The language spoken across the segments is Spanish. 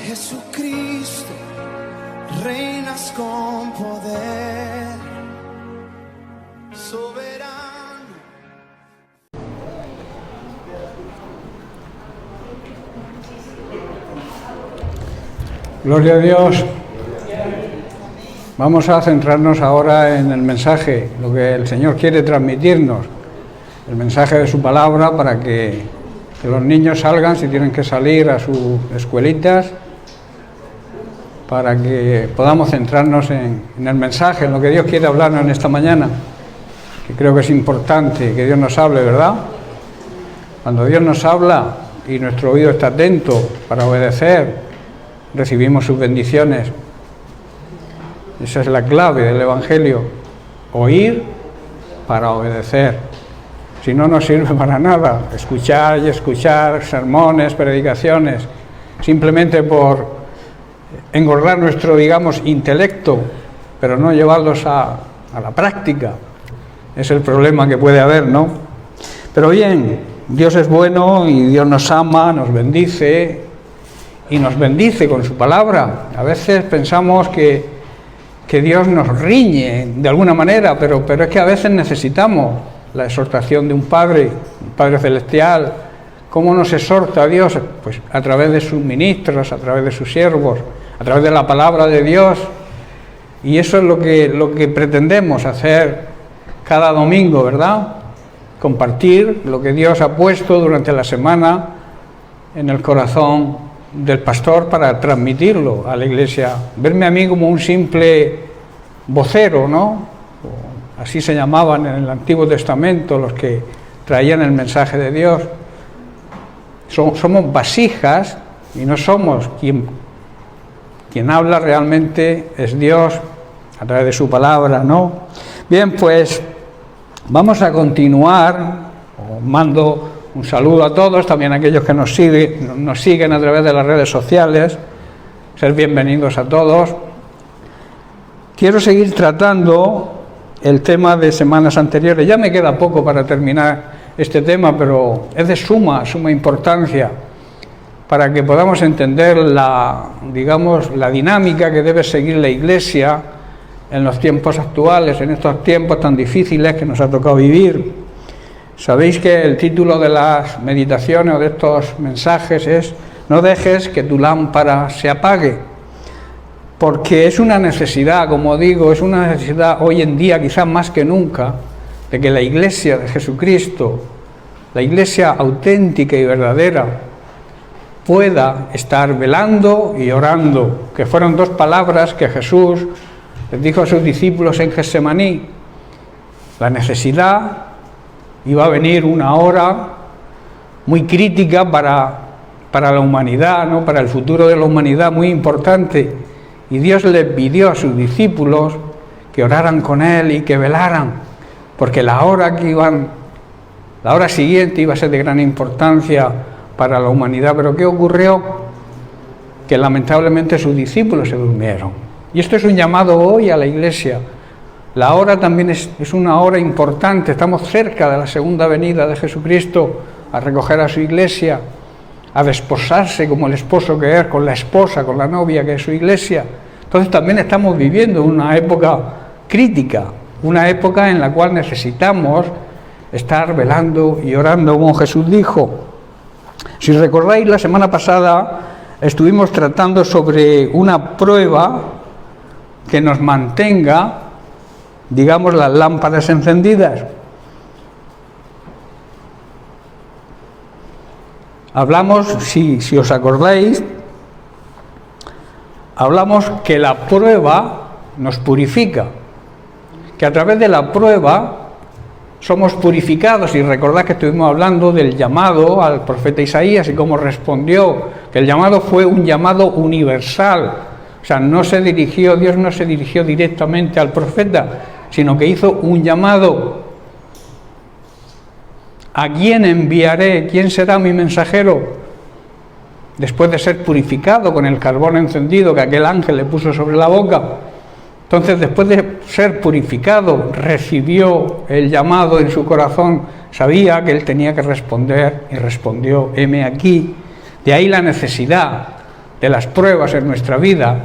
Jesucristo, reinas con poder, soberano. Gloria a Dios. Vamos a centrarnos ahora en el mensaje, lo que el Señor quiere transmitirnos, el mensaje de su palabra, para que los niños salgan, si tienen que salir, a sus escuelitas, para que podamos centrarnos en el mensaje, en lo que Dios quiere hablarnos en esta mañana, que creo que es importante que Dios nos hable, ¿verdad? Cuando Dios nos habla y nuestro oído está atento para obedecer, recibimos sus bendiciones. Esa es la clave del Evangelio: oír para obedecer. Si no, no sirve para nada escuchar y escuchar sermones, predicaciones, simplemente por engordar nuestro, digamos, intelecto, pero no llevarlos a la práctica. Es el problema que puede haber, ¿no? Pero bien, Dios es bueno y Dios nos ama, nos bendice y nos bendice con su palabra. A veces pensamos que Dios nos riñe de alguna manera, pero es que a veces necesitamos la exhortación de un Padre celestial. ¿Cómo nos exhorta Dios? Pues a través de sus ministros, a través de sus siervos, a través de la palabra de Dios. Y eso es lo que pretendemos hacer cada domingo, ¿verdad? Compartir lo que Dios ha puesto durante la semana en el corazón del pastor para transmitirlo a la iglesia. Verme a mí como un simple vocero, ¿no? Así se llamaban en el Antiguo Testamento los que traían el mensaje de Dios. Somos vasijas y no somos quien habla realmente, es Dios a través de su palabra, ¿no? Bien, pues vamos a continuar. Os mando un saludo a todos, también a aquellos que nos siguen a través de las redes sociales. Ser bienvenidos a todos. Quiero seguir tratando el tema de semanas anteriores. Ya me queda poco para terminar este tema, pero es de suma importancia para que podamos entender la dinámica que debe seguir la Iglesia en los tiempos actuales, en estos tiempos tan difíciles que nos ha tocado vivir. Sabéis que el título de las meditaciones o de estos mensajes es: no dejes que tu lámpara se apague, porque es una necesidad, como digo, es una necesidad hoy en día, quizás más que nunca, de que la Iglesia de Jesucristo, la Iglesia auténtica y verdadera, pueda estar velando y orando, que fueron dos palabras que Jesús les dijo a sus discípulos en Getsemaní. La necesidad, iba a venir una hora muy crítica para la humanidad, ¿no? Para el futuro de la humanidad, muy importante, y Dios les pidió a sus discípulos que oraran con Él y que velaran, porque la hora siguiente iba a ser de gran importancia para la humanidad. Pero ¿qué ocurrió? Que lamentablemente sus discípulos se durmieron. Y esto es un llamado hoy a la Iglesia. La hora también es una hora importante. Estamos cerca de la segunda venida de Jesucristo a recoger a su Iglesia, a desposarse como el esposo que es, con la esposa, con la novia que es su Iglesia. Entonces también estamos viviendo una época crítica, una época en la cual necesitamos estar velando y orando, como Jesús dijo. Si recordáis, la semana pasada estuvimos tratando sobre una prueba que nos mantenga, digamos, las lámparas encendidas. Hablamos, si os acordáis, hablamos que la prueba nos purifica, que a través de la prueba somos purificados. Y recordad que estuvimos hablando del llamado al profeta Isaías y cómo respondió, que el llamado fue un llamado universal. O sea, Dios no se dirigió directamente al profeta, sino que hizo un llamado. ¿A quién enviaré? ¿Quién será mi mensajero? Después de ser purificado con el carbón encendido que aquel ángel le puso sobre la boca. Entonces, después de ser purificado, recibió el llamado en su corazón, sabía que él tenía que responder y respondió: heme aquí. De ahí la necesidad de las pruebas en nuestra vida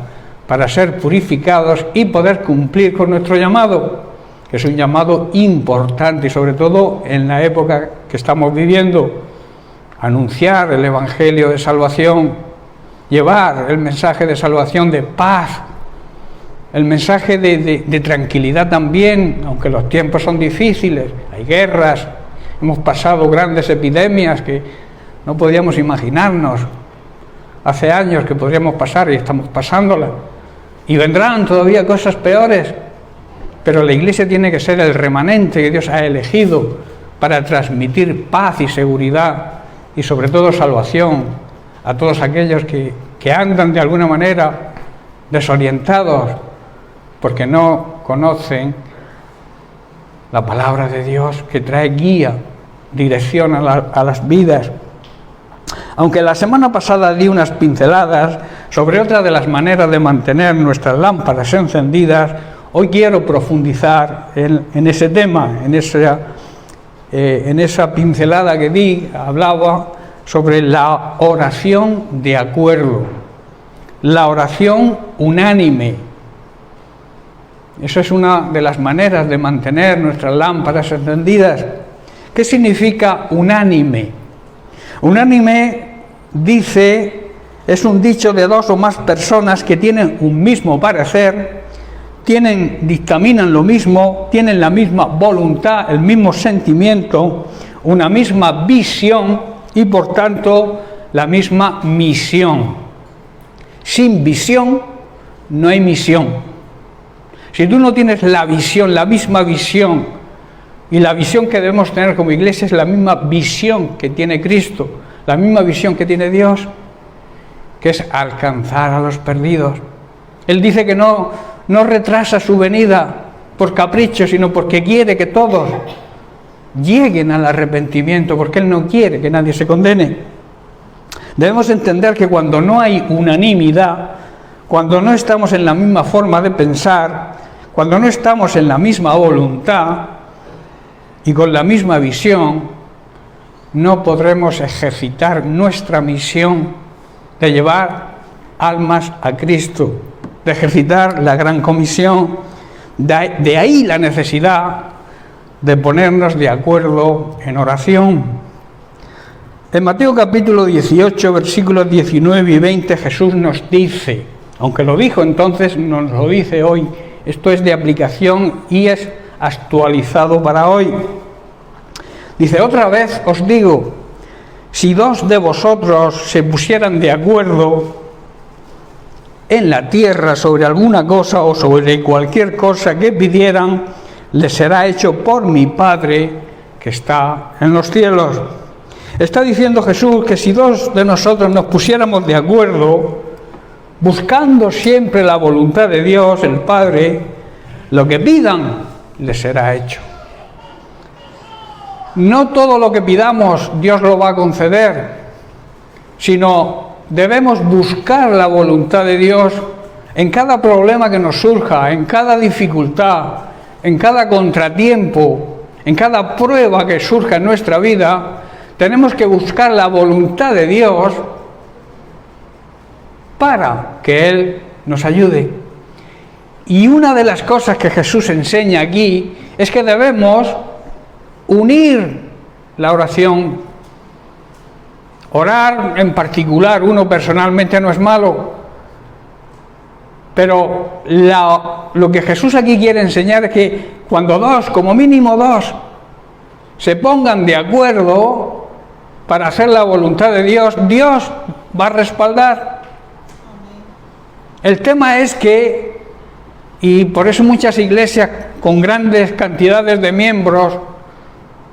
para ser purificados y poder cumplir con nuestro llamado, que es un llamado importante y sobre todo en la época que estamos viviendo, anunciar el Evangelio de salvación, llevar el mensaje de salvación, de paz, el mensaje de tranquilidad también, aunque los tiempos son difíciles, hay guerras, hemos pasado grandes epidemias que no podíamos imaginarnos hace años que podríamos pasar y estamos pasándolas, y vendrán todavía cosas peores, pero la Iglesia tiene que ser el remanente que Dios ha elegido para transmitir paz y seguridad y sobre todo salvación a todos aquellos que andan de alguna manera desorientados porque no conocen la palabra de Dios que trae guía, dirección a las vidas. Aunque la semana pasada di unas pinceladas sobre otra de las maneras de mantener nuestras lámparas encendidas, hoy quiero profundizar en ese tema, en esa pincelada que di. Hablaba sobre la oración de acuerdo, la oración unánime. Esa es una de las maneras de mantener nuestras lámparas encendidas. ¿Qué significa unánime? Unánime, dice, es un dicho de dos o más personas que tienen un mismo parecer, dictaminan lo mismo, tienen la misma voluntad, el mismo sentimiento, una misma visión y por tanto la misma misión. Sin visión no hay misión. Si tú no tienes la visión, la misma visión, y la visión que debemos tener como iglesia es la misma visión que tiene Cristo, la misma visión que tiene Dios, que es alcanzar a los perdidos. Él dice que no retrasa su venida por capricho, sino porque quiere que todos lleguen al arrepentimiento, porque Él no quiere que nadie se condene. Debemos entender que cuando no hay unanimidad, cuando no estamos en la misma forma de pensar, cuando no estamos en la misma voluntad y con la misma visión, no podremos ejercitar nuestra misión de llevar almas a Cristo, de ejercitar la gran comisión. De ahí la necesidad de ponernos de acuerdo en oración. En Mateo capítulo 18, versículos 19 y 20, Jesús nos dice, aunque lo dijo entonces, nos lo dice hoy, esto es de aplicación y es actualizado para hoy. Dice, otra vez os digo, si dos de vosotros se pusieran de acuerdo en la tierra sobre alguna cosa o sobre cualquier cosa que pidieran, les será hecho por mi Padre que está en los cielos. Está diciendo Jesús que si dos de nosotros nos pusiéramos de acuerdo, buscando siempre la voluntad de Dios, el Padre, lo que pidan les será hecho. No todo lo que pidamos Dios lo va a conceder, sino debemos buscar la voluntad de Dios en cada problema que nos surja, en cada dificultad, en cada contratiempo, en cada prueba que surja en nuestra vida. Tenemos que buscar la voluntad de Dios para que Él nos ayude. Y una de las cosas que Jesús enseña aquí es que debemos unir la oración. Orar en particular, uno personalmente no es malo, pero lo que Jesús aquí quiere enseñar es que cuando dos, como mínimo dos, se pongan de acuerdo para hacer la voluntad de Dios, Dios va a respaldar. El tema es que, y por eso muchas iglesias con grandes cantidades de miembros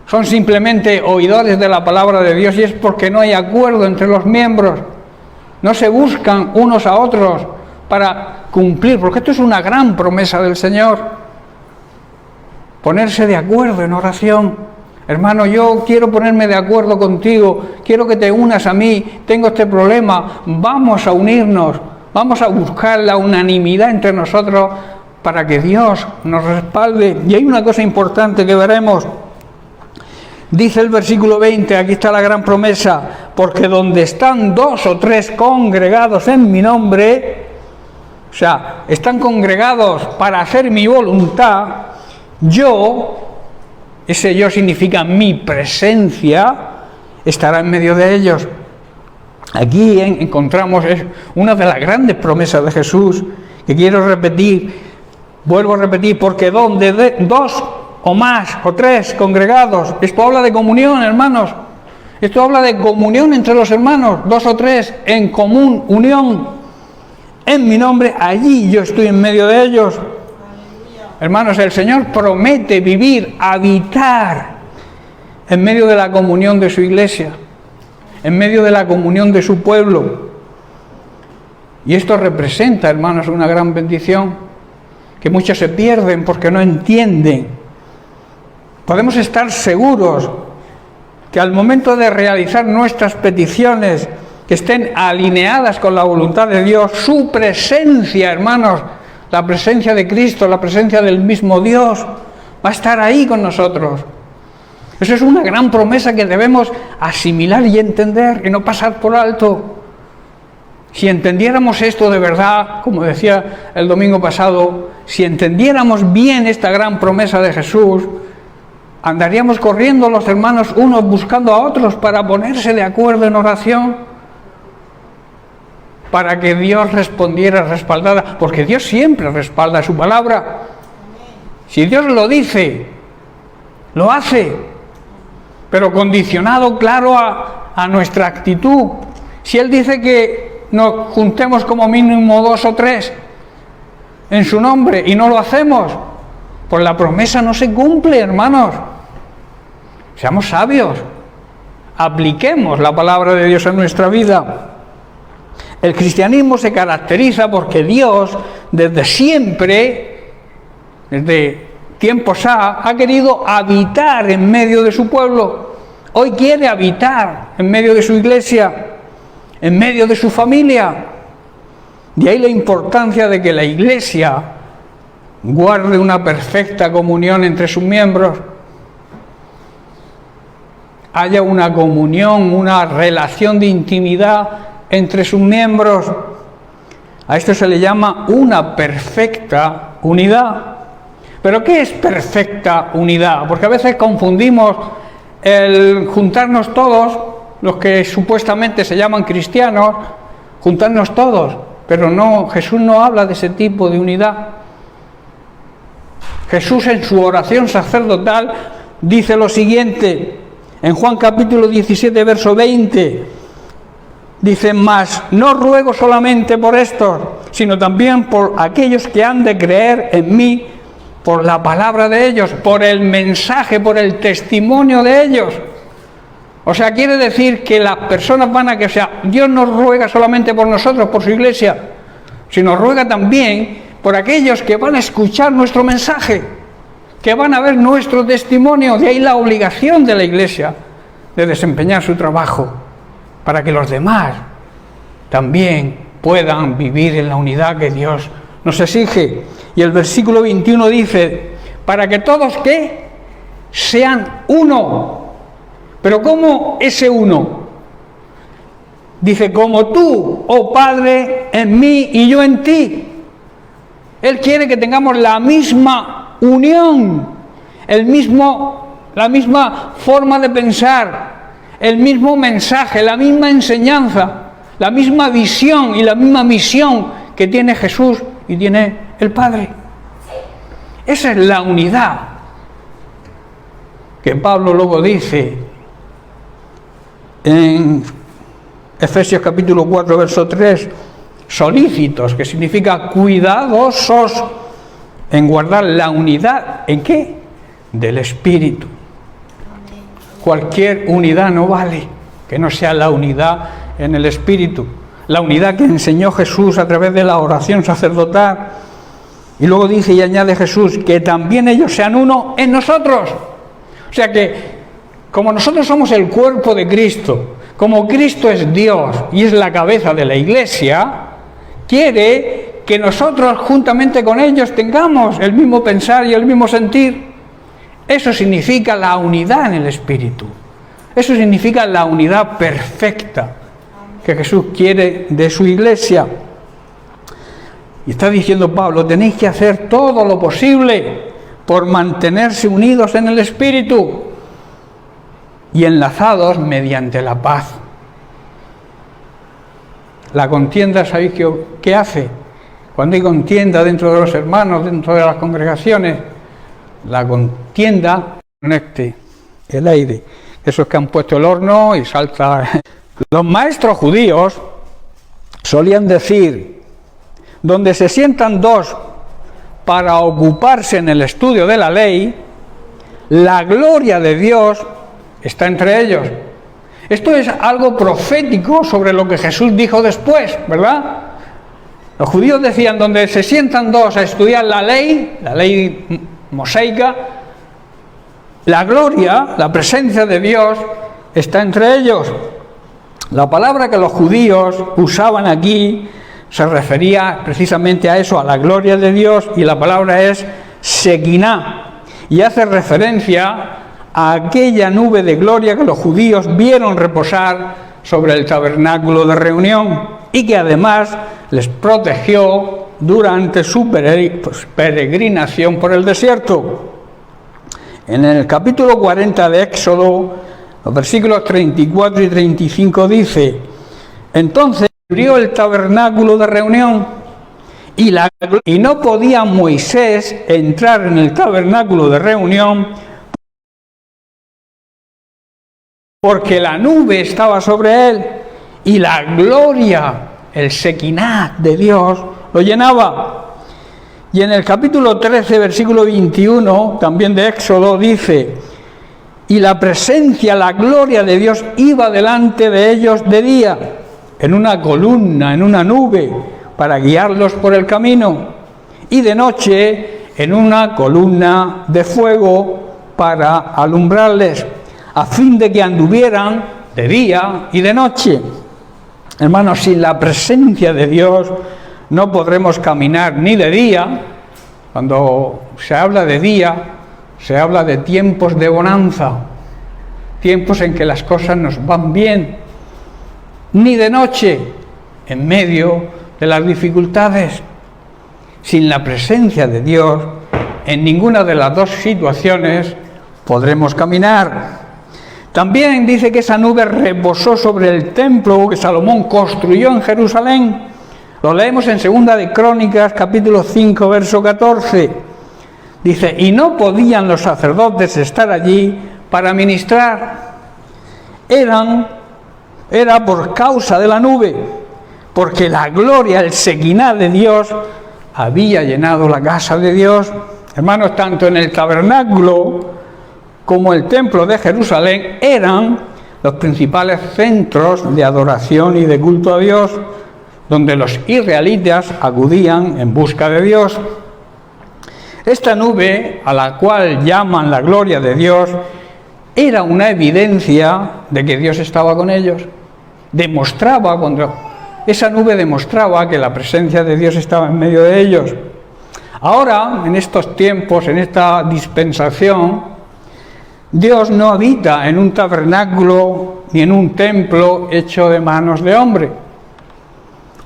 son simplemente oidores de la palabra de Dios, y es porque no hay acuerdo entre los miembros, no se buscan unos a otros para cumplir, porque esto es una gran promesa del Señor, ponerse de acuerdo en oración. Hermano, yo quiero ponerme de acuerdo contigo, quiero que te unas a mí, tengo este problema, vamos a unirnos, vamos a buscar la unanimidad entre nosotros para que Dios nos respalde. Y hay una cosa importante que veremos. Dice el versículo 20, aquí está la gran promesa, porque donde están 2 o 3 congregados en mi nombre, o sea, están congregados para hacer mi voluntad, yo, ese yo significa mi presencia, estará en medio de ellos. Aquí encontramos una de las grandes promesas de Jesús, que quiero repetir, vuelvo a repetir, porque donde 2 o más o 3 congregados, esto habla de comunión, hermanos, esto habla de comunión entre los hermanos, 2 o 3 en común unión, en mi nombre, allí yo estoy en medio de ellos. Hermanos, el Señor promete vivir, habitar en medio de la comunión de su iglesia, en medio de la comunión de su pueblo. Y esto representa, hermanos, una gran bendición que muchos se pierden porque no entienden. Podemos estar seguros que al momento de realizar nuestras peticiones que estén alineadas con la voluntad de Dios, su presencia, hermanos, la presencia de Cristo, la presencia del mismo Dios, va a estar ahí con nosotros. Eso es una gran promesa que debemos asimilar y entender y no pasar por alto. Si entendiéramos esto de verdad, como decía el domingo pasado, si entendiéramos bien esta gran promesa de Jesús, andaríamos corriendo los hermanos unos buscando a otros para ponerse de acuerdo en oración, para que Dios respondiera respaldada, porque Dios siempre respalda su palabra. Si Dios lo dice, lo hace, pero condicionado, claro, a nuestra actitud. Si Él dice que nos juntemos como mínimo 2 o 3 en su nombre y no lo hacemos, pues la promesa no se cumple, hermanos. Seamos sabios, apliquemos la palabra de Dios en nuestra vida. El cristianismo se caracteriza porque Dios, desde siempre, desde tiempos ha querido habitar en medio de su pueblo. Hoy quiere habitar en medio de su iglesia, en medio de su familia. De ahí la importancia de que la iglesia guarde una perfecta comunión entre sus miembros. Haya una comunión, una relación de intimidad entre sus miembros. A esto se le llama una perfecta unidad. ¿Pero qué es perfecta unidad? Porque a veces confundimos el juntarnos todos, los que supuestamente se llaman cristianos, juntarnos todos, pero no, Jesús no habla de ese tipo de unidad. Jesús en su oración sacerdotal dice lo siguiente, en Juan capítulo 17, verso 20, dice, mas no ruego solamente por estos, sino también por aquellos que han de creer en mí, por la palabra de ellos, por el mensaje, por el testimonio de ellos. O sea, quiere decir que las personas van a que, o sea, Dios no ruega solamente por nosotros, por su iglesia, sino ruega también por aquellos que van a escuchar nuestro mensaje, que van a ver nuestro testimonio. De ahí la obligación de la iglesia de desempeñar su trabajo, para que los demás también puedan vivir en la unidad que Dios nos exige. Y el versículo 21 dice, para que todos, ¿qué? Sean uno. ¿Pero cómo ese uno? Dice, como tú, oh Padre, en mí y yo en ti. Él quiere que tengamos la misma unión, la misma forma de pensar, el mismo mensaje, la misma enseñanza, la misma visión y la misma misión que tiene Jesús y tiene el Padre. Esa es la unidad que Pablo luego dice en Efesios capítulo 4, verso 3, solícitos, que significa cuidadosos en guardar la unidad, ¿en qué? Del Espíritu. Cualquier unidad no vale que no sea la unidad en el Espíritu, la unidad que enseñó Jesús a través de la oración sacerdotal. Y luego dice y añade Jesús, que también ellos sean uno en nosotros. O sea que, como nosotros somos el cuerpo de Cristo, como Cristo es Dios y es la cabeza de la iglesia, quiere que nosotros juntamente con ellos tengamos el mismo pensar y el mismo sentir, Eso significa la unidad en el Espíritu. Eso significa la unidad perfecta que Jesús quiere de su iglesia. Y está diciendo Pablo, tenéis que hacer todo lo posible por mantenerse unidos en el Espíritu y enlazados mediante la paz. La contienda, ¿sabéis qué hace? Cuando hay contienda dentro de los hermanos, dentro de las congregaciones, la contienda conecte el aire. Esos que han puesto el horno y salta. Los maestros judíos solían decir, donde se sientan dos para ocuparse en el estudio de la ley, la gloria de Dios está entre ellos. Esto es algo profético sobre lo que Jesús dijo después, ¿verdad? Los judíos decían, donde se sientan dos a estudiar la ley mosaica, la gloria, la presencia de Dios está entre ellos. La palabra que los judíos usaban aquí se refería precisamente a eso, a la gloria de Dios, y la palabra es Shekinah, y hace referencia a aquella nube de gloria que los judíos vieron reposar sobre el tabernáculo de reunión y que además les protegió durante su peregrinación por el desierto. En el capítulo 40 de Éxodo, los versículos 34 y 35 dice, entonces abrió el tabernáculo de reunión y no podía Moisés entrar en el tabernáculo de reunión porque la nube estaba sobre él y la gloria, el Shekinah de Dios, lo llenaba. Y en el capítulo 13, versículo 21, también de Éxodo, dice, y la presencia, la gloria de Dios iba delante de ellos de día, en una columna, en una nube, para guiarlos por el camino, y de noche en una columna de fuego para alumbrarles, a fin de que anduvieran de día y de noche. Hermanos, sin la presencia de Dios no podremos caminar ni de día. Cuando se habla de día, se habla de tiempos de bonanza, tiempos en que las cosas nos van bien, ni de noche, en medio de las dificultades. Sin la presencia de Dios, en ninguna de las dos situaciones podremos caminar. También dice que esa nube reposó sobre el templo que Salomón construyó en Jerusalén. Lo leemos en 2 de Crónicas, capítulo 5, verso 14. Dice, y no podían los sacerdotes estar allí para ministrar. Era por causa de la nube, porque la gloria, el Shekinah de Dios, había llenado la casa de Dios. Hermanos, tanto en el tabernáculo como el templo de Jerusalén eran los principales centros de adoración y de culto a Dios, donde los israelitas acudían en busca de Dios. Esta nube, a la cual llaman la gloria de Dios, era una evidencia de que Dios estaba con ellos. Esa nube demostraba que la presencia de Dios estaba en medio de ellos. Ahora, en estos tiempos, en esta dispensación, Dios no habita en un tabernáculo ni en un templo hecho de manos de hombre.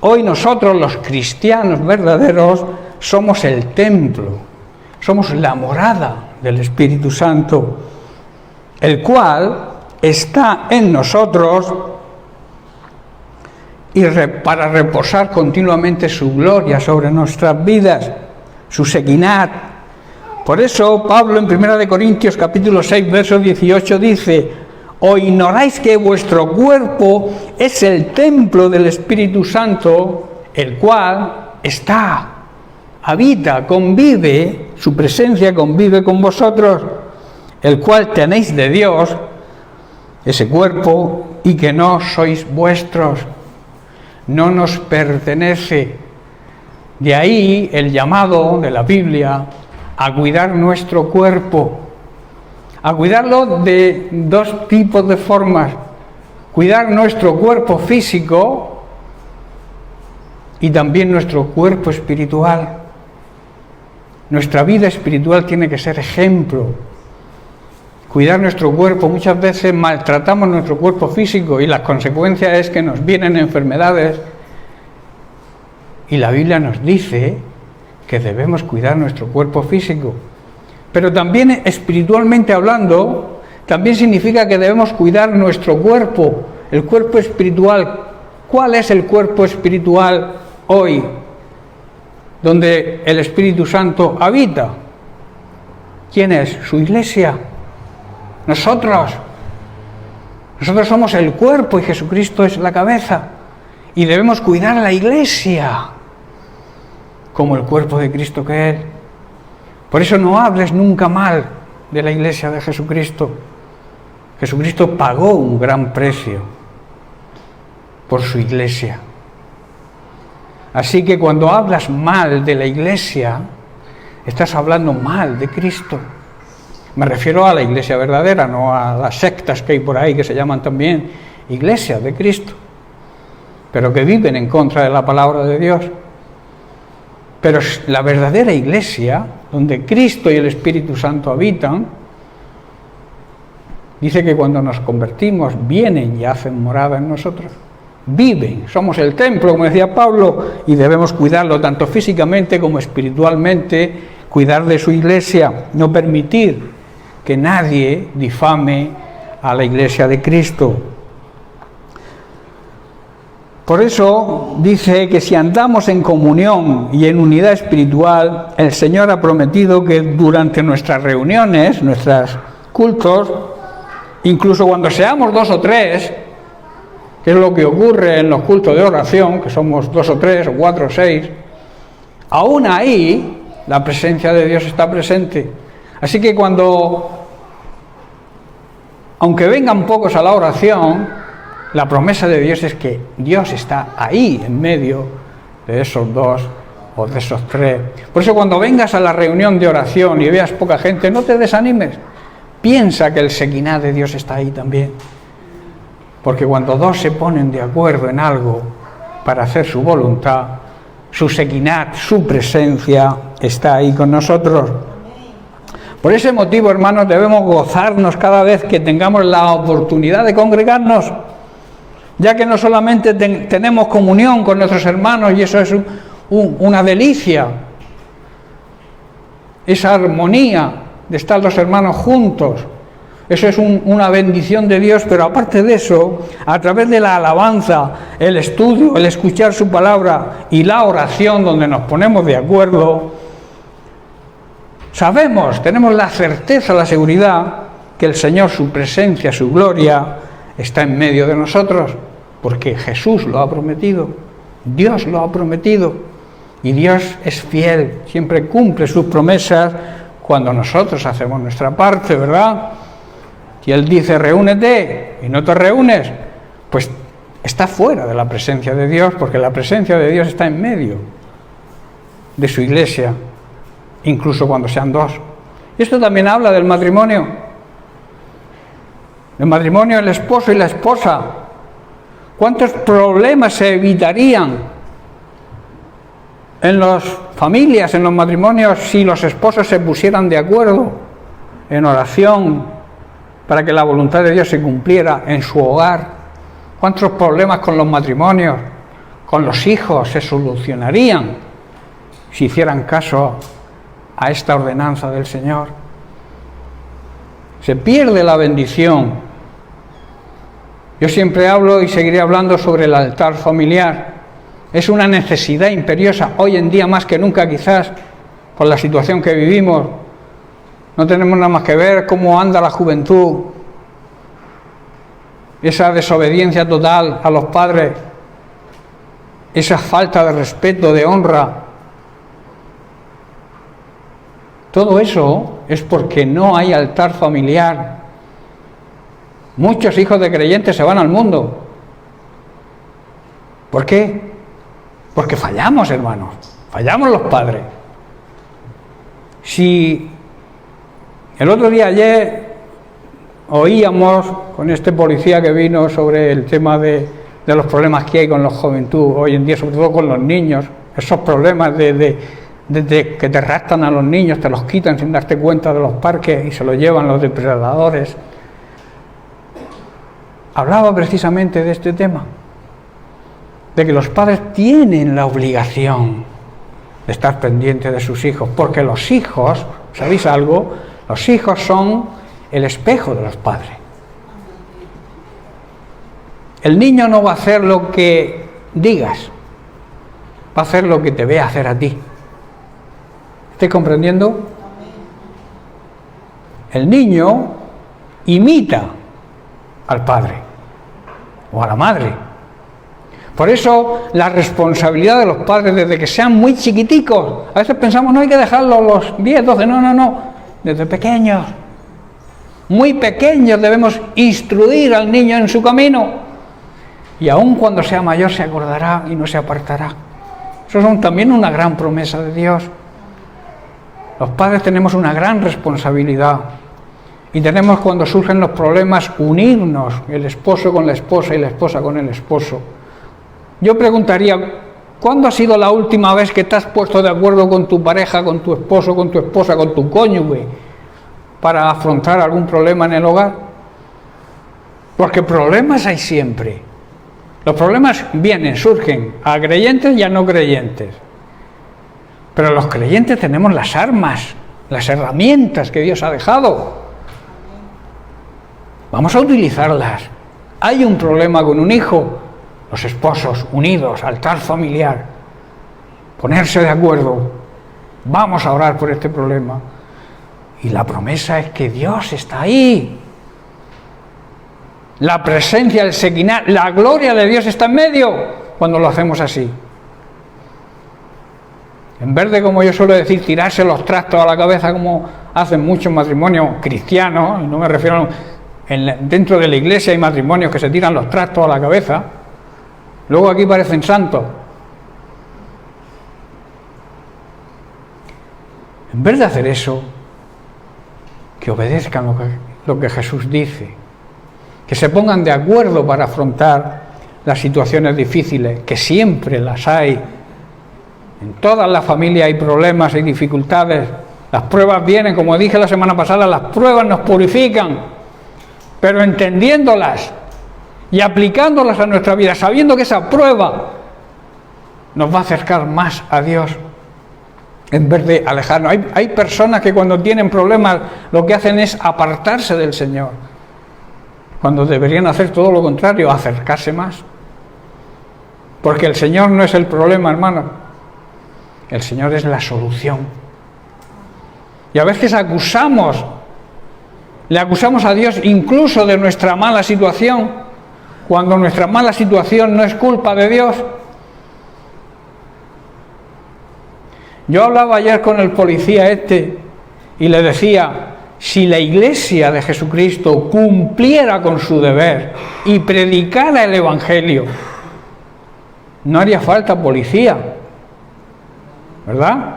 Hoy nosotros, los cristianos verdaderos, somos el templo, somos la morada del Espíritu Santo, el cual está en nosotros y para reposar continuamente su gloria sobre nuestras vidas, su Shekinah. Por eso Pablo en 1 Corintios capítulo 6, verso 18 dice, ¿o ignoráis que vuestro cuerpo es el templo del Espíritu Santo, el cual habita, convive, su presencia convive con vosotros, el cual tenéis de Dios, ese cuerpo, y que no sois vuestros, no nos pertenece? De ahí el llamado de la Biblia a cuidar nuestro cuerpo, a cuidarlo de dos tipos de formas: cuidar nuestro cuerpo físico y también nuestro cuerpo espiritual. Nuestra vida espiritual tiene que ser ejemplo cuidar nuestro cuerpo. Muchas veces maltratamos nuestro cuerpo físico y las consecuencias es que nos vienen enfermedades. Y la Biblia nos dice que debemos cuidar nuestro cuerpo físico. Pero también espiritualmente hablando, también significa que debemos cuidar nuestro cuerpo, el cuerpo espiritual. ¿Cuál es el cuerpo espiritual hoy, donde el Espíritu Santo habita? ¿Quién es? Su iglesia. Nosotros somos el cuerpo y Jesucristo es la cabeza. Y debemos cuidar a la iglesia como el cuerpo de Cristo que es. Por eso no hables nunca mal de la iglesia de Jesucristo. Jesucristo pagó un gran precio por su iglesia. Así que cuando hablas mal de la iglesia, estás hablando mal de Cristo. Me refiero a la iglesia verdadera, no a las sectas que hay por ahí que se llaman también iglesias de Cristo, pero que viven en contra de la palabra de Dios. Pero la verdadera iglesia, donde Cristo y el Espíritu Santo habitan, dice que cuando nos convertimos, vienen y hacen morada en nosotros. Viven, somos el templo, como decía Pablo, y debemos cuidarlo tanto físicamente como espiritualmente, cuidar de su iglesia, no permitir que nadie difame a la iglesia de Cristo. Por eso dice que si andamos en comunión y en unidad espiritual, el Señor ha prometido que durante nuestras reuniones, nuestros cultos, incluso cuando seamos 2 o 3, que es lo que ocurre en los cultos de oración, que somos 2 o 3 o 4 o 6, aún ahí la presencia de Dios está presente. Así que aunque vengan pocos a la oración, la promesa de Dios es que Dios está ahí en medio de esos 2 o de esos 3. Por eso cuando vengas a la reunión de oración y veas poca gente, no te desanimes. Piensa que el Sequiná de Dios está ahí también. Porque cuando 2 se ponen de acuerdo en algo para hacer su voluntad, su Sequinat, su presencia está ahí con nosotros. Por ese motivo, hermanos, debemos gozarnos cada vez que tengamos la oportunidad de congregarnos, ya que no solamente tenemos comunión con nuestros hermanos, y eso es una delicia, esa armonía de estar los hermanos juntos, eso es una bendición de Dios, pero aparte de eso, a través de la alabanza, el estudio, el escuchar su palabra y la oración donde nos ponemos de acuerdo, tenemos la certeza, la seguridad que el Señor, su presencia, su gloria, está en medio de nosotros, porque Jesús lo ha prometido, Dios lo ha prometido, y Dios es fiel, siempre cumple sus promesas cuando nosotros hacemos nuestra parte, ¿verdad? Si Él dice, reúnete, y no te reúnes, pues está fuera de la presencia de Dios, porque la presencia de Dios está en medio de su iglesia, incluso cuando sean 2. Esto también habla del matrimonio. El matrimonio, el esposo y la esposa. ¿Cuántos problemas se evitarían en las familias, en los matrimonios, si los esposos se pusieran de acuerdo en oración para que la voluntad de Dios se cumpliera en su hogar? ¿Cuántos problemas con los matrimonios, con los hijos se solucionarían si hicieran caso a esta ordenanza del Señor? Se pierde la bendición. Yo siempre hablo y seguiré hablando sobre el altar familiar. Es una necesidad imperiosa, hoy en día más que nunca quizás, por la situación que vivimos. No tenemos nada más que ver cómo anda la juventud, esa desobediencia total a los padres, esa falta de respeto, de honra. Todo eso es porque no hay altar familiar. Muchos hijos de creyentes se van al mundo. ¿Por qué? Porque fallamos, hermanos. Fallamos los padres. Si el otro día, ayer, oíamos con este policía que vino sobre el tema de los problemas que hay con la juventud hoy en día, sobre todo con los niños, esos problemas de desde que te raptan a los niños, te los quitan sin darte cuenta de los parques y se los llevan los depredadores. Hablaba precisamente de este tema, de que los padres tienen la obligación de estar pendientes de sus hijos, porque los hijos, ¿sabéis algo? Los hijos son el espejo de los padres. El niño no va a hacer lo que digas, va a hacer lo que te vea hacer a ti. ¿Estáis comprendiendo? El niño imita al padre o a la madre. Por eso la responsabilidad de los padres desde que sean muy chiquiticos, a veces pensamos no hay que dejarlos los 10, 12, no, desde pequeños, muy pequeños debemos instruir al niño en su camino y aun cuando sea mayor se acordará y no se apartará. Eso es también una gran promesa de Dios. Los padres tenemos una gran responsabilidad y tenemos, cuando surgen los problemas, unirnos, el esposo con la esposa y la esposa con el esposo. Yo preguntaría, ¿cuándo ha sido la última vez que te has puesto de acuerdo con tu pareja, con tu esposo, con tu esposa, con tu cónyuge, para afrontar algún problema en el hogar? Porque problemas hay siempre. Los problemas surgen a creyentes y a no creyentes. Pero los creyentes tenemos las armas, las herramientas que Dios ha dejado. Vamos a utilizarlas. Hay un problema con un hijo, los esposos unidos, altar familiar, ponerse de acuerdo. Vamos a orar por este problema. Y la promesa es que Dios está ahí. La presencia del Sequiná, la gloria de Dios está en medio cuando lo hacemos así. En vez de, como yo suelo decir, tirarse los trastos a la cabeza como hacen muchos matrimonios cristianos, y no me refiero dentro de la iglesia hay matrimonios que se tiran los trastos a la cabeza, luego aquí parecen santos. En vez de hacer eso, que obedezcan lo que Jesús dice, que se pongan de acuerdo para afrontar las situaciones difíciles, que siempre las hay. En todas las familias hay problemas, hay dificultades. Las pruebas vienen, como dije la semana pasada, las pruebas nos purifican, pero entendiéndolas y aplicándolas a nuestra vida, sabiendo que esa prueba nos va a acercar más a Dios en vez de alejarnos. Hay personas que cuando tienen problemas lo que hacen es apartarse del Señor, cuando deberían hacer todo lo contrario, acercarse más. Porque el Señor no es el problema, hermano. El Señor es la solución. Y a veces le acusamos a Dios incluso de nuestra mala situación, cuando nuestra mala situación no es culpa de Dios. Yo hablaba ayer con el policía y le decía, si la Iglesia de Jesucristo cumpliera con su deber y predicara el Evangelio, no haría falta policía, ¿verdad?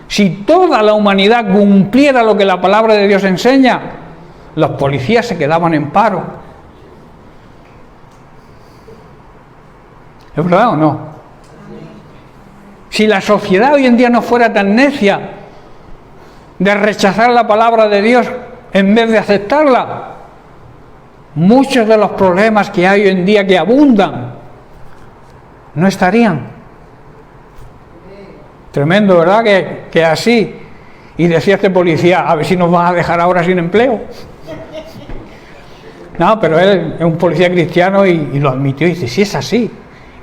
Si toda la humanidad cumpliera lo que la palabra de Dios enseña, los policías se quedaban en paro. ¿Es verdad o no? Si la sociedad hoy en día no fuera tan necia de rechazar la palabra de Dios en vez de aceptarla, muchos de los problemas que hay hoy en día que abundan no estarían. Tremendo, ¿verdad? Que así. Y decía este policía, a ver si nos van a dejar ahora sin empleo. No, pero él es un policía cristiano y lo admitió y dice, sí, es así.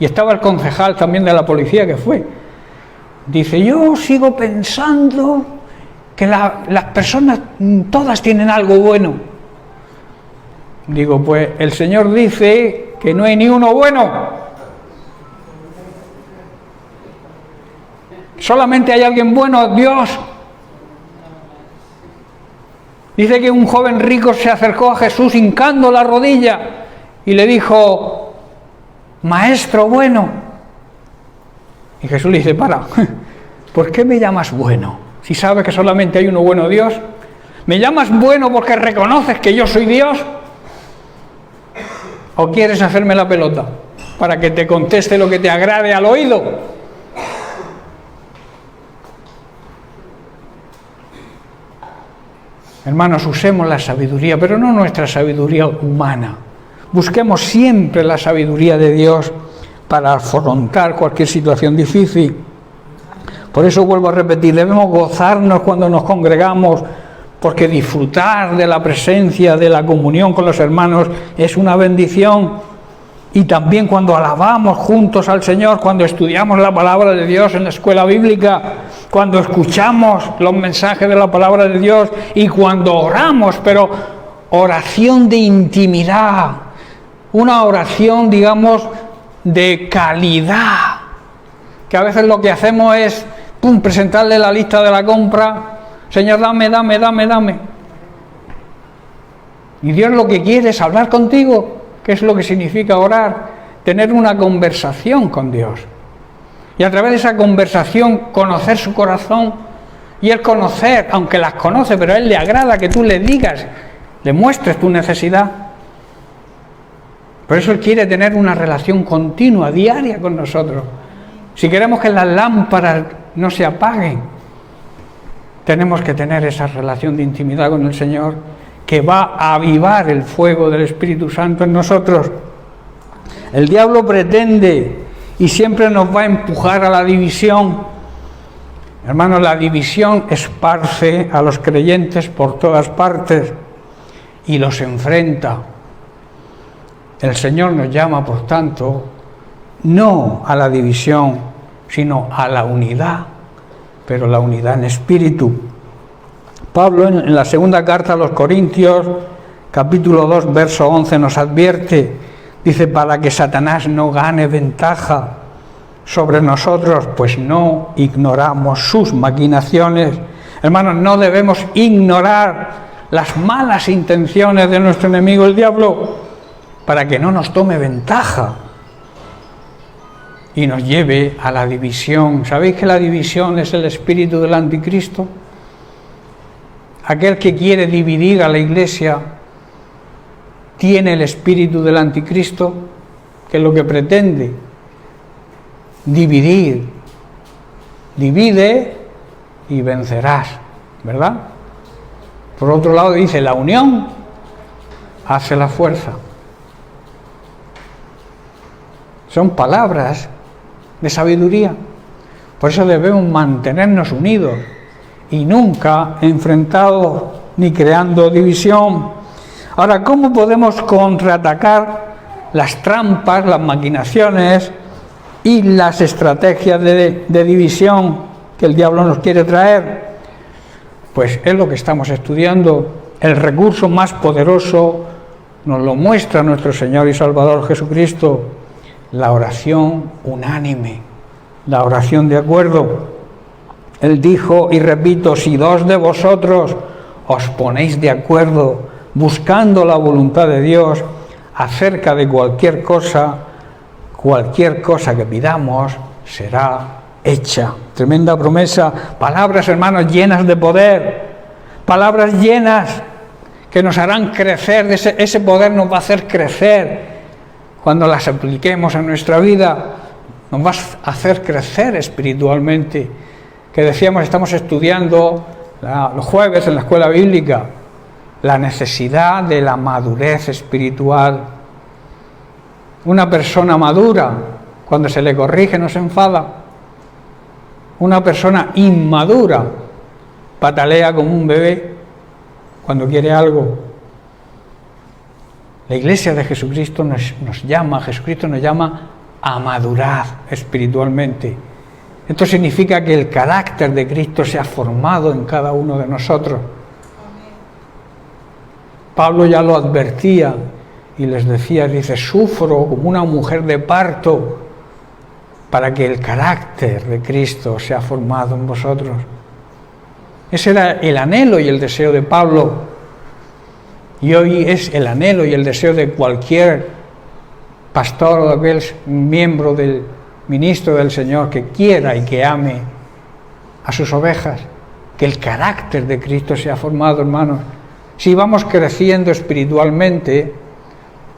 Y estaba el concejal también de la policía que fue. Dice, yo sigo pensando que las personas todas tienen algo bueno. Digo, pues el Señor dice que no hay ni uno bueno. Solamente hay alguien bueno, Dios. Dice que un joven rico se acercó a Jesús hincando la rodilla y le dijo, maestro bueno. Y Jesús le dice, para, ¿por qué me llamas bueno? Si sabes que solamente hay uno bueno, Dios. ¿Me llamas bueno porque reconoces que yo soy Dios? ¿O quieres hacerme la pelota para que te conteste lo que te agrade al oído? Hermanos, usemos la sabiduría, pero no nuestra sabiduría humana. Busquemos siempre la sabiduría de Dios para afrontar cualquier situación difícil. Por eso vuelvo a repetir, debemos gozarnos cuando nos congregamos, porque disfrutar de la presencia, de la comunión con los hermanos es una bendición. Y también cuando alabamos juntos al Señor, cuando estudiamos la palabra de Dios en la escuela bíblica, cuando escuchamos los mensajes de la palabra de Dios y cuando oramos, pero oración de intimidad, una oración, digamos, de calidad, que a veces lo que hacemos es presentarle la lista de la compra, Señor, dame. Y Dios lo que quiere es hablar contigo. ¿Qué es lo que significa orar? Tener una conversación con Dios. Y a través de esa conversación conocer su corazón. Y Él conocer, aunque las conoce, pero a Él le agrada que tú le digas, le muestres tu necesidad. Por eso Él quiere tener una relación continua, diaria con nosotros. Si queremos que las lámparas no se apaguen, tenemos que tener esa relación de intimidad con el Señor, que va a avivar el fuego del Espíritu Santo en nosotros. El diablo pretende y siempre nos va a empujar a la división. Hermanos, la división esparce a los creyentes por todas partes y los enfrenta. El Señor nos llama, por tanto, no a la división, sino a la unidad, pero la unidad en espíritu. Pablo en la segunda carta a los Corintios, capítulo 2, verso 11, nos advierte, dice, para que Satanás no gane ventaja sobre nosotros, pues no ignoramos sus maquinaciones. Hermanos, no debemos ignorar las malas intenciones de nuestro enemigo, el diablo, para que no nos tome ventaja y nos lleve a la división. ¿Sabéis que la división es el espíritu del anticristo? Aquel que quiere dividir a la iglesia tiene el espíritu del anticristo, que es lo que pretende, dividir. Divide y vencerás, ¿verdad? Por otro lado dice, la unión hace la fuerza. Son palabras de sabiduría. Por eso debemos mantenernos unidos y nunca enfrentados ni creando división. Ahora, ¿cómo podemos contraatacar las trampas, las maquinaciones y las estrategias de división que el diablo nos quiere traer? Pues es lo que estamos estudiando. El recurso más poderoso nos lo muestra nuestro Señor y Salvador Jesucristo: la oración unánime, la oración de acuerdo. Él dijo, y repito, si dos de vosotros os ponéis de acuerdo buscando la voluntad de Dios acerca de cualquier cosa que pidamos será hecha. Tremenda promesa. Palabras, hermanos, llenas de poder. Palabras llenas que nos harán crecer. Ese poder nos va a hacer crecer. Cuando las apliquemos en nuestra vida, nos va a hacer crecer espiritualmente. Que decíamos, estamos estudiando los jueves en la escuela bíblica, la necesidad de la madurez espiritual. Una persona madura, cuando se le corrige, no se enfada. Una persona inmadura patalea como un bebé cuando quiere algo. La Iglesia de Jesucristo Jesucristo nos llama a madurar espiritualmente. Esto significa que el carácter de Cristo se ha formado en cada uno de nosotros. Pablo ya lo advertía y les decía, dice, sufro como una mujer de parto para que el carácter de Cristo sea formado en vosotros. Ese era el anhelo y el deseo de Pablo. Y hoy es el anhelo y el deseo de cualquier pastor o aquel miembro del ministro del Señor que quiera y que ame a sus ovejas, que el carácter de Cristo sea formado, hermanos. Si vamos creciendo espiritualmente,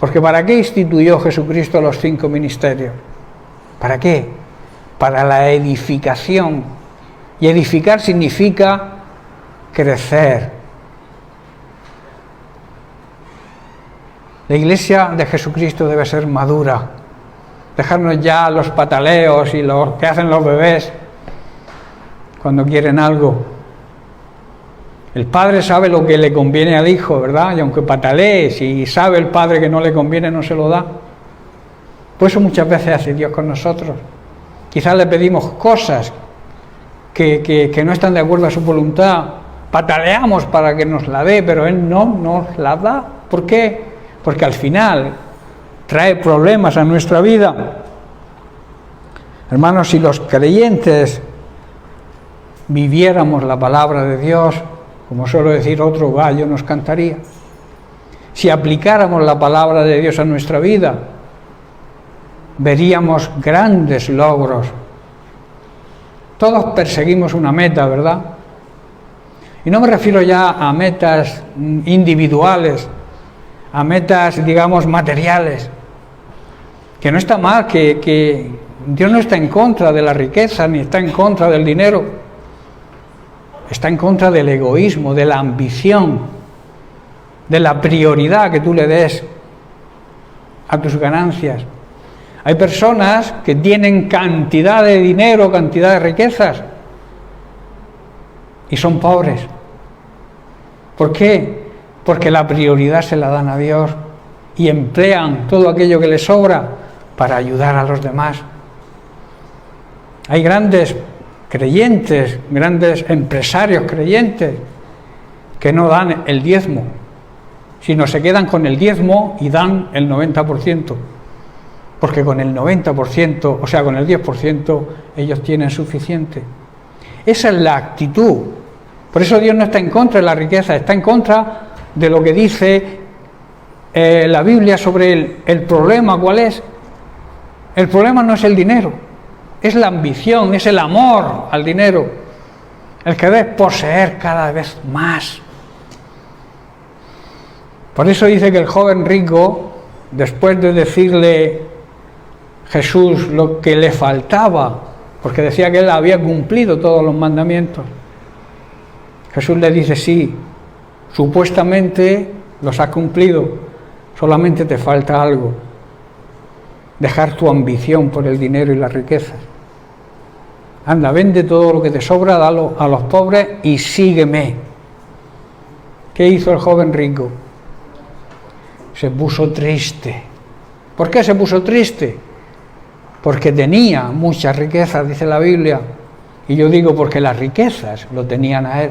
porque ¿para qué instituyó Jesucristo los 5 ministerios? ¿Para qué? Para la edificación. Y edificar significa crecer La Iglesia de Jesucristo debe ser madura. Dejarnos ya los pataleos y los que hacen los bebés cuando quieren algo. El padre sabe lo que le conviene al hijo, ¿verdad? Y aunque patalee, si sabe el padre que no le conviene, no se lo da. Por eso muchas veces hace Dios con nosotros. Quizás le pedimos cosas que no están de acuerdo a su voluntad. Pataleamos para que nos la dé, pero Él no nos la da. ¿Por qué? Porque al final trae problemas a nuestra vida. Hermanos, si los creyentes viviéramos la palabra de Dios, como suelo decir, otro gallo nos cantaría. Si aplicáramos la palabra de Dios a nuestra vida, veríamos grandes logros. Todos perseguimos una meta, ¿verdad? Y no me refiero ya a metas individuales, a metas, digamos, materiales. Que no está mal, que Dios no está en contra de la riqueza, ni está en contra del dinero. Está en contra del egoísmo, de la ambición, de la prioridad que tú le des a tus ganancias. Hay personas que tienen cantidad de dinero, cantidad de riquezas, y son pobres. ¿Por qué? Porque la prioridad se la dan a Dios y emplean todo aquello que les sobra para ayudar a los demás. Hay grandes creyentes, grandes empresarios creyentes que no dan el diezmo, sino se quedan con el diezmo y dan el 90%, porque con el 90%, o sea, con el 10%, ellos tienen suficiente. Esa es la actitud. Por eso Dios no está en contra de la riqueza, está en contra de lo que dice la Biblia sobre el problema. ¿Cuál es? El problema no es el dinero, es la ambición, es el amor al dinero, el querer poseer cada vez más. Por eso dice que el joven rico, después de decirle Jesús lo que le faltaba, porque decía que él había cumplido todos los mandamientos, Jesús le dice: sí, supuestamente los has cumplido, solamente te falta algo: dejar tu ambición por el dinero y las riquezas. Anda, vende todo lo que te sobra, dalo a los pobres y sígueme. ¿Qué hizo el joven rico? Se puso triste. ¿Por qué se puso triste? Porque tenía muchas riquezas, dice la Biblia. Y yo digo porque las riquezas lo tenían a él.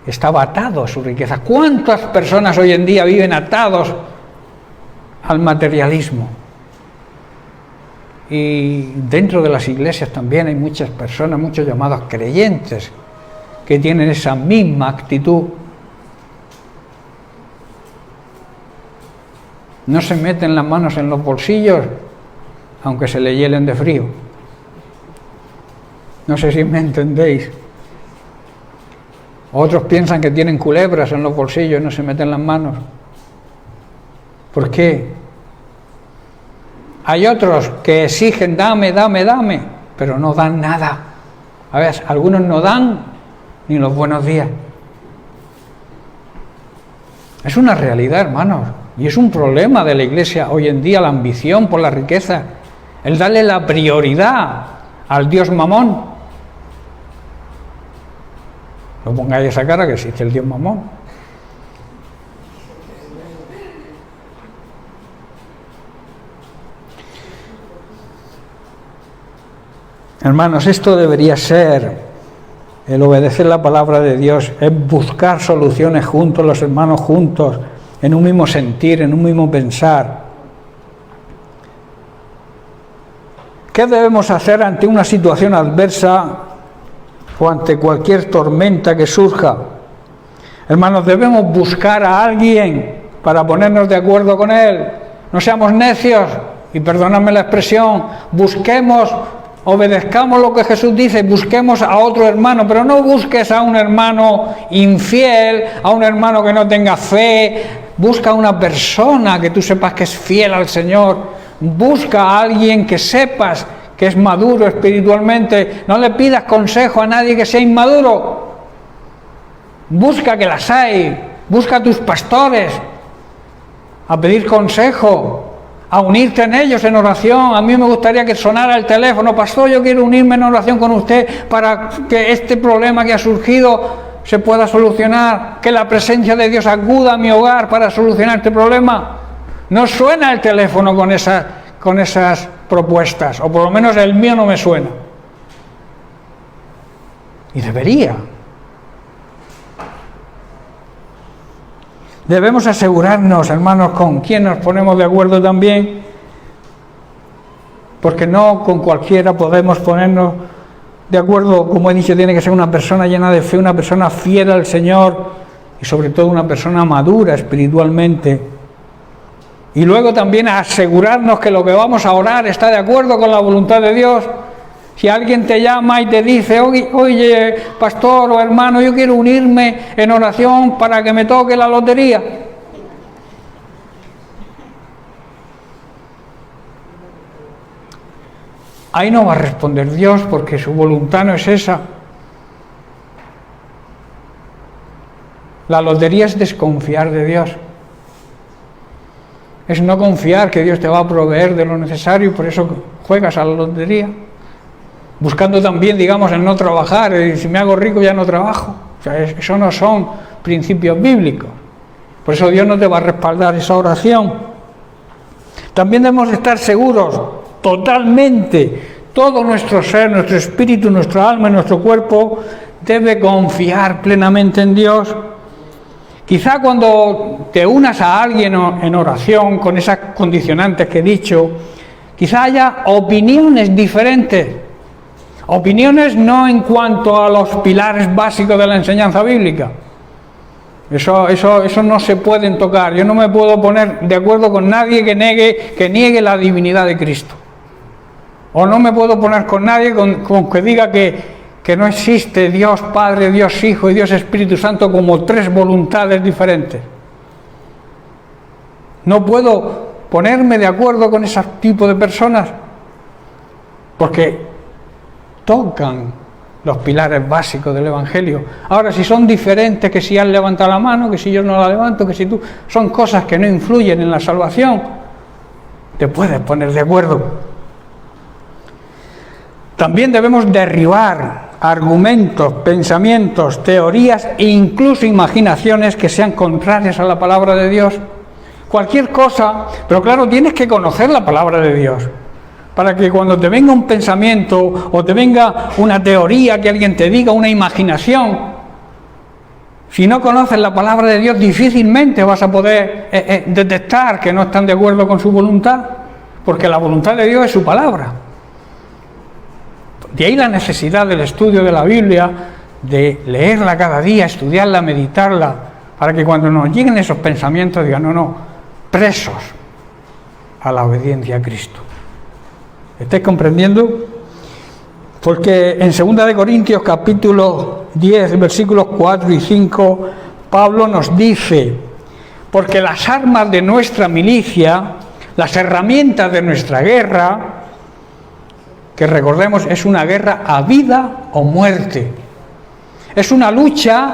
Estaba atado a su riqueza. ¿Cuántas personas hoy en día viven atados al materialismo? Y dentro de las iglesias también hay muchas personas, muchos llamados creyentes, que tienen esa misma actitud. No se meten las manos en los bolsillos, aunque se le hielen de frío. No sé si me entendéis. Otros piensan que tienen culebras en los bolsillos y no se meten las manos. ¿Por qué? Hay otros que exigen dame, dame, dame, pero no dan nada. A ver, algunos no dan ni los buenos días. Es una realidad, hermanos, y es un problema de la iglesia hoy en día, la ambición por la riqueza, el darle la prioridad al Dios Mamón. No pongáis esa cara que existe el Dios Mamón. Hermanos, esto debería ser el obedecer la palabra de Dios, es buscar soluciones juntos, los hermanos juntos, en un mismo sentir, en un mismo pensar. ¿Qué debemos hacer ante una situación adversa o ante cualquier tormenta que surja? Hermanos, debemos buscar a alguien para ponernos de acuerdo con él. No seamos necios, y perdonadme la expresión, obedezcamos lo que Jesús dice, busquemos a otro hermano, pero no busques a un hermano infiel, a un hermano que no tenga fe. Busca a una persona que tú sepas que es fiel al Señor. Busca a alguien que sepas que es maduro espiritualmente. No le pidas consejo a nadie que sea inmaduro. Busca, que las hay. Busca a tus pastores. a pedir consejo, a unirte en ellos en oración. A mí me gustaría que sonara el teléfono: pastor, yo quiero unirme en oración con usted para que este problema que ha surgido se pueda solucionar, que la presencia de Dios acuda a mi hogar para solucionar este problema. No suena el teléfono con esas propuestas, o por lo menos el mío no me suena. Y debería. Debemos asegurarnos, hermanos, con quién nos ponemos de acuerdo también, porque no con cualquiera podemos ponernos de acuerdo. Como he dicho, tiene que ser una persona llena de fe, una persona fiel al Señor y sobre todo una persona madura espiritualmente. Y luego también asegurarnos que lo que vamos a orar está de acuerdo con la voluntad de Dios. Si alguien te llama y te dice: oye, pastor o hermano, yo quiero unirme en oración para que me toque la lotería, ahí no va a responder Dios, porque su voluntad no es esa. La lotería es desconfiar de Dios. Es no confiar que Dios te va a proveer de lo necesario y por eso juegas a la lotería. Buscando también, digamos, en no trabajar. Si me hago rico ya no trabajo. O sea, eso no son principios bíblicos. Por eso Dios no te va a respaldar esa oración. También debemos estar seguros totalmente. Todo nuestro ser, nuestro espíritu, nuestra alma y nuestro cuerpo debe confiar plenamente en Dios. Quizá cuando te unas a alguien en oración con esas condicionantes que he dicho, quizá haya opiniones diferentes. Opiniones no en cuanto a los pilares básicos de la enseñanza bíblica. Eso no se pueden tocar. Yo no me puedo poner de acuerdo con nadie que niegue la divinidad de Cristo. O no me puedo poner con nadie con que diga que no existe Dios Padre, Dios Hijo y Dios Espíritu Santo como tres voluntades diferentes. No puedo ponerme de acuerdo con ese tipo de personas porque tocan los pilares básicos del Evangelio. Ahora, si son diferentes, que si él levanta la mano, que si yo no la levanto, que si tú... son cosas que no influyen en la salvación, te puedes poner de acuerdo. También debemos derribar argumentos, pensamientos, teorías e incluso imaginaciones que sean contrarias a la palabra de Dios. Cualquier cosa, pero claro, tienes que conocer la palabra de Dios. Para que cuando te venga un pensamiento o te venga una teoría que alguien te diga, una imaginación, si no conoces la palabra de Dios, difícilmente vas a poder detectar que no están de acuerdo con su voluntad, porque la voluntad de Dios es su palabra. De ahí la necesidad del estudio de la Biblia, de leerla cada día, estudiarla, meditarla, para que cuando nos lleguen esos pensamientos digan: no, presos a la obediencia a Cristo. ¿Estáis comprendiendo? Porque en 2 Corintios capítulo 10, versículos 4 y 5, Pablo nos dice: porque las armas de nuestra milicia, las herramientas de nuestra guerra, que recordemos es una guerra a vida o muerte, es una lucha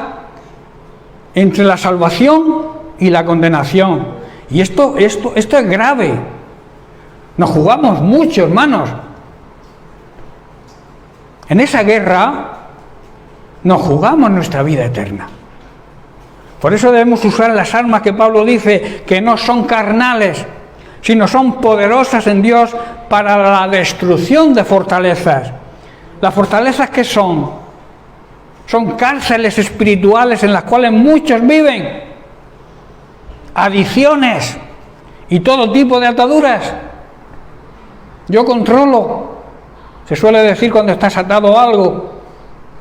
entre la salvación y la condenación. Y esto es grave. Nos jugamos mucho, hermanos. En esa guerra nos jugamos nuestra vida eterna. Por eso debemos usar las armas que Pablo dice que no son carnales, sino son poderosas en Dios para la destrucción de fortalezas. ¿Las fortalezas qué son? Son cárceles espirituales en las cuales muchos viven. Adicciones y todo tipo de ataduras. Yo controlo, se suele decir cuando estás atado a algo,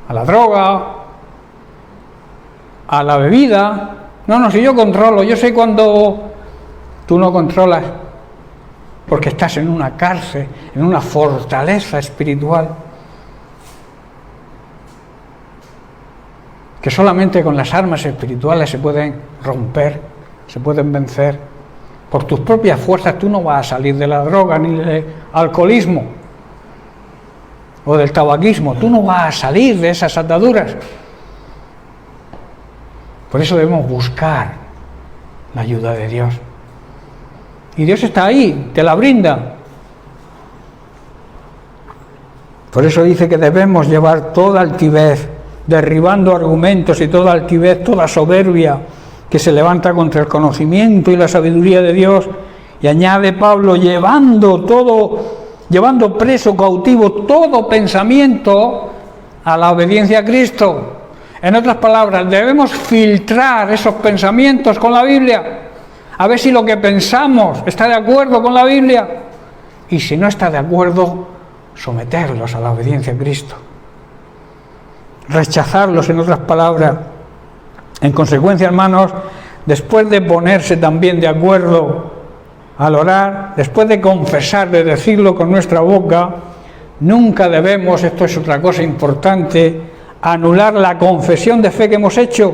a la droga, a la bebida. No, si yo controlo, yo sé cuando tú no controlas, porque estás en una cárcel, en una fortaleza espiritual, que solamente con las armas espirituales se pueden romper, se pueden vencer. Por tus propias fuerzas tú no vas a salir de la droga ni del alcoholismo o del tabaquismo. Tú no vas a salir de esas ataduras. Por eso debemos buscar la ayuda de Dios. Y Dios está ahí, te la brinda. Por eso dice que debemos llevar toda altivez, derribando argumentos y toda altivez, toda soberbia que se levanta contra el conocimiento y la sabiduría de Dios. Y añade Pablo, llevando preso, cautivo, todo pensamiento a la obediencia a Cristo. En otras palabras, debemos filtrar esos pensamientos con la Biblia, a ver si lo que pensamos está de acuerdo con la Biblia, y si no está de acuerdo, someterlos a la obediencia a Cristo. Rechazarlos, en otras palabras. En consecuencia, hermanos, después de ponerse también de acuerdo al orar, después de confesar, de decirlo con nuestra boca, nunca debemos, esto es otra cosa importante, anular la confesión de fe que hemos hecho,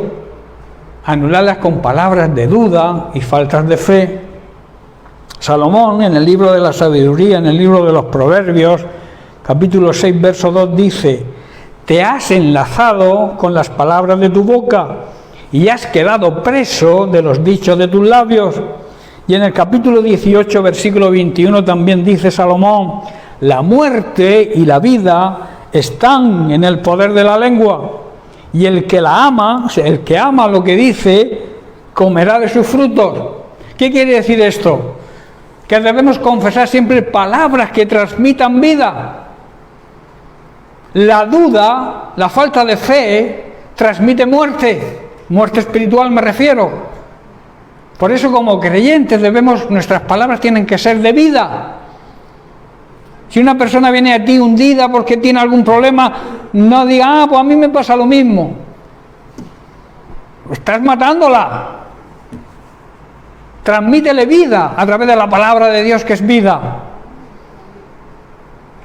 anularlas con palabras de duda y faltas de fe. Salomón, en el libro de la sabiduría, en el libro de los Proverbios, capítulo 6, verso 2, dice: te has enlazado con las palabras de tu boca y has quedado preso de los dichos de tus labios. Y en el capítulo 18, versículo 21, también dice Salomón: la muerte y la vida están en el poder de la lengua, y el que la ama, o sea, el que ama lo que dice, comerá de sus frutos. ¿Qué quiere decir esto? Que debemos confesar siempre palabras que transmitan vida. La duda, la falta de fe, transmite muerte espiritual me refiero. Por eso, como creyentes, nuestras palabras tienen que ser de vida. Si una persona viene a ti hundida porque tiene algún problema, no diga, pues a mí me pasa lo mismo. Estás matándola. Transmítele vida a través de la palabra de Dios, que es vida.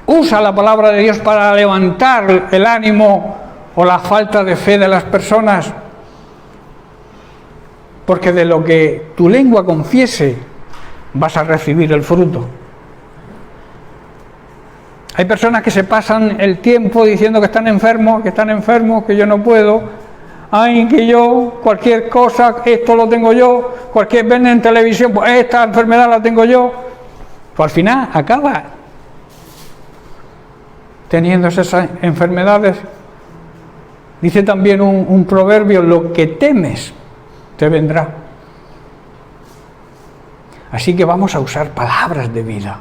Usa la palabra de Dios para levantar el ánimo o la falta de fe de las personas. Porque de lo que tu lengua confiese, vas a recibir el fruto. Hay personas que se pasan el tiempo diciendo que están enfermos, que yo no puedo. Ay, que yo, cualquier cosa, esto lo tengo yo, ven en televisión, pues esta enfermedad la tengo yo. Pues al final acaba teniendo esas enfermedades. Dice también un proverbio: lo que temes te vendrá. Así que vamos a usar palabras de vida.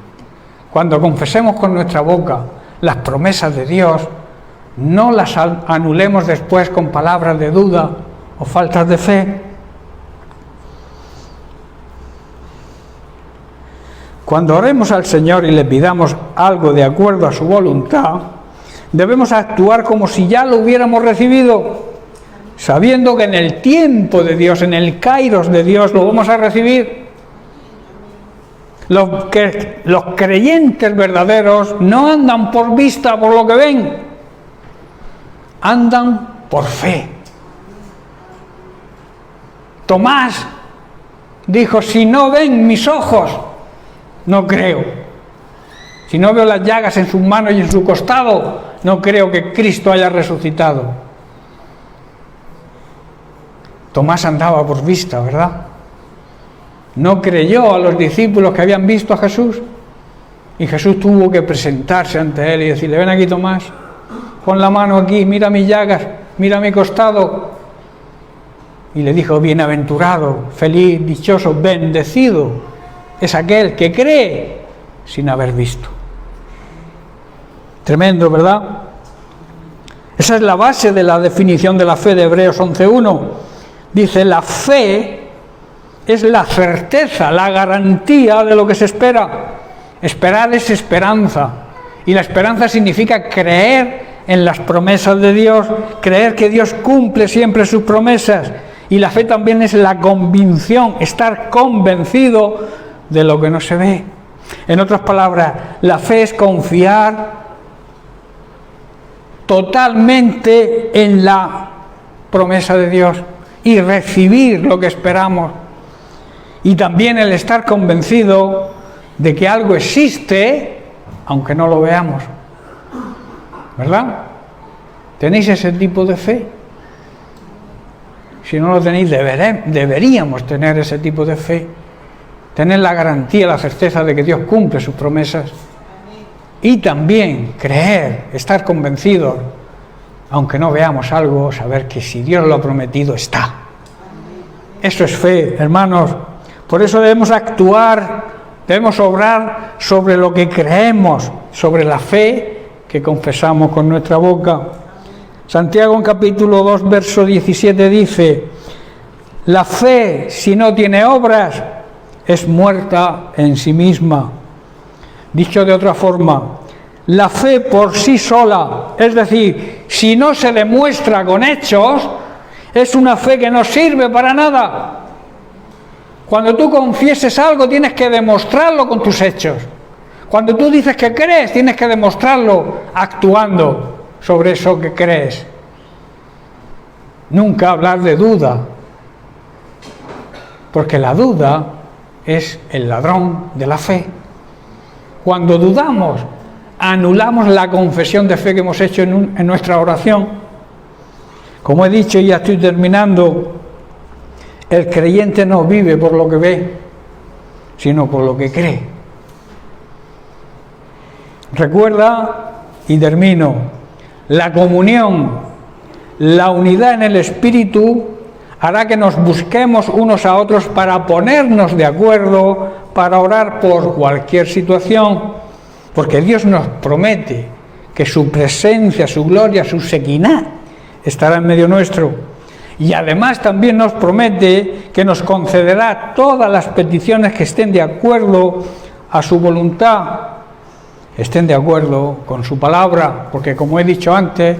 Cuando confesemos con nuestra boca las promesas de Dios, no las anulemos después con palabras de duda o faltas de fe. Cuando oremos al Señor y le pidamos algo de acuerdo a su voluntad, debemos actuar como si ya lo hubiéramos recibido, sabiendo que en el tiempo de Dios, en el kairos de Dios, lo vamos a recibir. Los creyentes verdaderos no andan por vista, por lo que ven, andan por fe. Tomás dijo: si no ven mis ojos, no creo. Si no veo las llagas en sus manos y en su costado, no creo que Cristo haya resucitado. Tomás andaba por vista, ¿verdad? No creyó a los discípulos que habían visto a Jesús, y Jesús tuvo que presentarse ante él y decirle: ven aquí, Tomás, pon la mano aquí, mira mis llagas, mira mi costado. Y le dijo: bienaventurado, feliz, dichoso, bendecido es aquel que cree sin haber visto. Tremendo, ¿verdad? Esa es la base de la definición de la fe de Hebreos 11:1. Dice: la fe es la certeza, la garantía de lo que se espera. Esperar es esperanza, y la esperanza significa creer en las promesas de Dios, creer que Dios cumple siempre sus promesas. Y la fe también es la convicción, estar convencido de lo que no se ve. En otras palabras, la fe es confiar totalmente en la promesa de Dios y recibir lo que esperamos. Y también el estar convencido de que algo existe, aunque no lo veamos. ¿Verdad? ¿Tenéis ese tipo de fe? Si no lo tenéis, deberíamos tener ese tipo de fe. tener la garantía, la certeza de que Dios cumple sus promesas. Y también creer, estar convencidos, aunque no veamos algo, saber que si Dios lo ha prometido, está. Eso es fe, hermanos. Por eso debemos actuar, debemos obrar sobre lo que creemos, sobre la fe que confesamos con nuestra boca. Santiago en capítulo 2, verso 17 dice: la fe, si no tiene obras, es muerta en sí misma. Dicho de otra forma, la fe por sí sola, es decir, si no se demuestra con hechos, es una fe que no sirve para nada. Cuando tú confieses algo, tienes que demostrarlo con tus hechos. Cuando tú dices que crees, tienes que demostrarlo actuando sobre eso que crees. Nunca hablar de duda, porque la duda es el ladrón de la fe. Cuando dudamos, anulamos la confesión de fe que hemos hecho en nuestra oración. Como he dicho, y ya estoy terminando, el creyente no vive por lo que ve, sino por lo que cree. Recuerda, y termino, la comunión, la unidad en el Espíritu hará que nos busquemos unos a otros para ponernos de acuerdo, para orar por cualquier situación, porque Dios nos promete que su presencia, su gloria, su sequiná estará en medio nuestro. Y además también nos promete que nos concederá todas las peticiones que estén de acuerdo a su voluntad, estén de acuerdo con su palabra, porque como he dicho antes,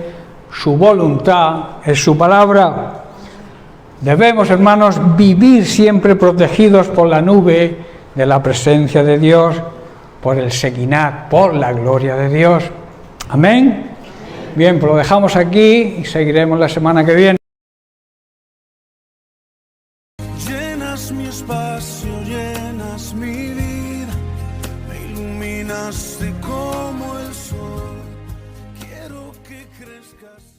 su voluntad es su palabra. Debemos, hermanos, vivir siempre protegidos por la nube de la presencia de Dios, por el sequiná, por la gloria de Dios. Amén. Bien, pues lo dejamos aquí y seguiremos la semana que viene. Llenas mi espacio, llenas mi vida, me iluminaste como el sol. Quiero que crezcas.